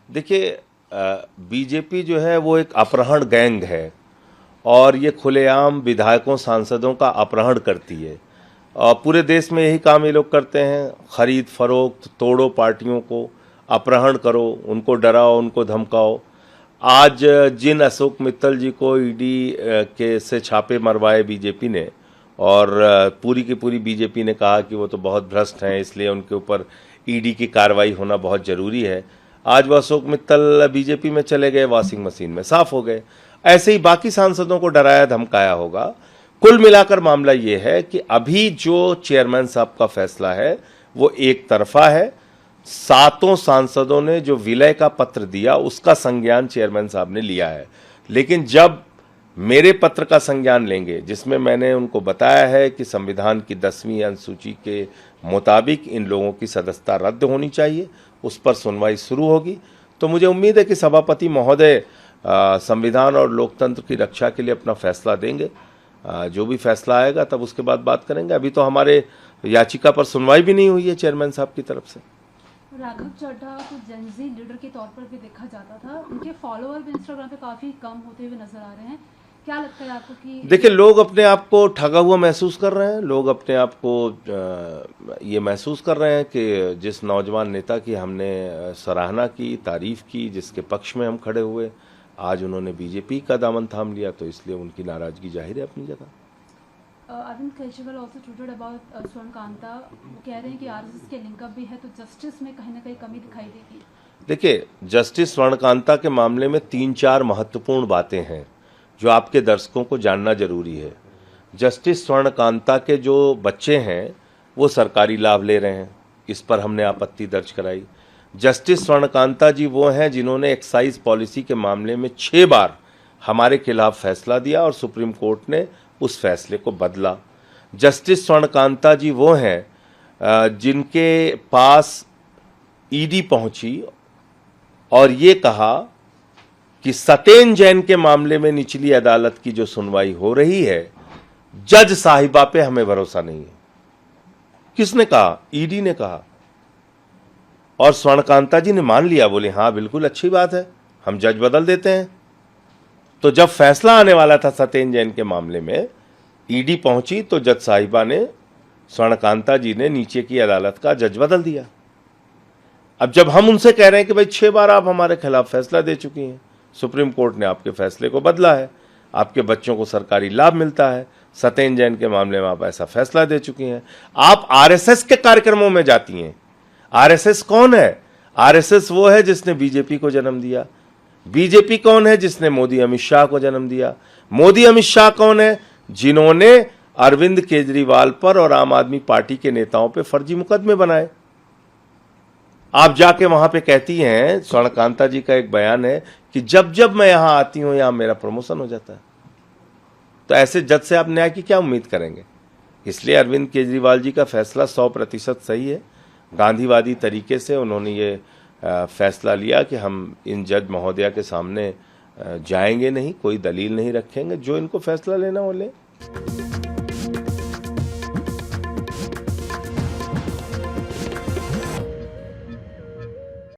देखिए, बीजेपी जो है वो एक अपहरण गैंग है और ये खुलेआम विधायकों सांसदों का अपहरण करती है। और पूरे देश में यही काम ये लोग करते हैं, खरीद फरोख्त, तोड़ो पार्टियों को, अपहरण करो, उनको डराओ, उनको धमकाओ। आज जिन अशोक मित्तल जी को ईडी के से छापे मरवाए बीजेपी ने, और पूरी की पूरी बीजेपी ने कहा कि वो तो बहुत भ्रष्ट हैं, इसलिए उनके ऊपर ईडी की कार्रवाई होना बहुत ज़रूरी है। आज वो अशोक मित्तल बीजेपी में चले गए, वॉशिंग मशीन में साफ हो गए। ऐसे ही बाकी सांसदों को डराया धमकाया होगा। कुल मिलाकर मामला ये है कि अभी जो चेयरमैन साहब का फैसला है वो एक तरफा है। सातों सांसदों ने जो विलय का पत्र दिया उसका संज्ञान चेयरमैन साहब ने लिया है, लेकिन जब मेरे पत्र का संज्ञान लेंगे जिसमें मैंने उनको बताया है कि संविधान की 10वीं अनुसूची के मुताबिक इन लोगों की सदस्यता रद्द होनी चाहिए, उस पर सुनवाई शुरू होगी। तो मुझे उम्मीद है कि सभापति महोदय संविधान और लोकतंत्र की रक्षा के लिए अपना फैसला देंगे। जो भी फैसला आएगा तब उसके बाद बात करेंगे। अभी तो हमारे याचिका पर सुनवाई भी नहीं हुई है चेयरमैन साहब की तरफ से। राघव चड्ढा को जेनजी लीडर के तौर पर भी देखा जाता था, उनके फॉलोअर भी इंस्टाग्राम पे काफी कम होते हुए नजर आ रहे हैं। क्या लगता है आपको कि देखिए, लोग अपने आप को ठगा हुआ महसूस कर रहे हैं। लोग अपने आप को ये महसूस कर रहे हैं कि जिस नौजवान नेता की हमने सराहना की, तारीफ की, जिसके पक्ष में हम खड़े हुए, आज उन्होंने बीजेपी का दामन थाम लिया, तो इसलिए उनकी नाराजगी जाहिर है अपनी जगह। Arvind Kejriwal also tweeted about Swarn Kanta. वो कह रहे हैं कि आरएसएस के लिंकअप भी है, तो जस्टिस में कहीं ना कहीं कमी दिखाई देगी। देखिए, जस्टिस स्वर्ण कांता के मामले में 3-4 महत्वपूर्ण बातें हैं जो आपके दर्शकों को जानना जरूरी है। जस्टिस स्वर्ण कांता के जो बच्चे हैं वो सरकारी लाभ ले रहे हैं, इस पर हमने आपत्ति दर्ज कराई। जस्टिस स्वर्ण कांता जी वो हैं जिन्होंने एक्साइज पॉलिसी के मामले में 6 बार हमारे खिलाफ फैसला दिया और सुप्रीम कोर्ट ने उस फैसले को बदला। जस्टिस स्वर्ण कांता जी वो हैं जिनके पास ईडी पहुंची और ये कहा कि सतेन जैन के मामले में निचली अदालत की जो सुनवाई हो रही है, जज साहिबा पे हमें भरोसा नहीं है। किसने कहा? ईडी ने कहा। और स्वर्णकांता जी ने मान लिया, बोले हाँ बिल्कुल अच्छी बात है, हम जज बदल देते हैं। तो जब फैसला आने वाला था सतेन जैन के मामले में, ईडी पहुंची तो जज साहिबा ने, स्वर्णकांता जी ने नीचे की अदालत का जज बदल दिया। अब जब हम उनसे कह रहे हैं कि भाई 6 बार आप हमारे खिलाफ फैसला दे चुकी हैं, सुप्रीम कोर्ट ने आपके फैसले को बदला है, आपके बच्चों को सरकारी लाभ मिलता है, सतेन जैन के मामले में आप ऐसा फैसला दे चुकी हैं, आप आरएसएस के कार्यक्रमों में जाती हैं। आरएसएस कौन है? आरएसएस वो है जिसने बीजेपी को जन्म दिया। बीजेपी कौन है? जिसने मोदी अमित शाह को जन्म दिया। मोदी अमित शाह कौन है? जिन्होंने अरविंद केजरीवाल पर और आम आदमी पार्टी के नेताओं पे फर्जी मुकदमे बनाए। आप जाके वहां पे कहती हैं, स्वर्णकांता जी का एक बयान है कि जब जब मैं यहां आती हूं यहां मेरा प्रमोशन हो जाता है। तो ऐसे जज से आप न्याय की क्या उम्मीद करेंगे? इसलिए अरविंद केजरीवाल जी का फैसला 100% सही है। गांधीवादी तरीके से उन्होंने ये फैसला लिया कि हम इन जज महोदया के सामने जाएंगे नहीं, कोई दलील नहीं रखेंगे, जो इनको फैसला लेना वो ले।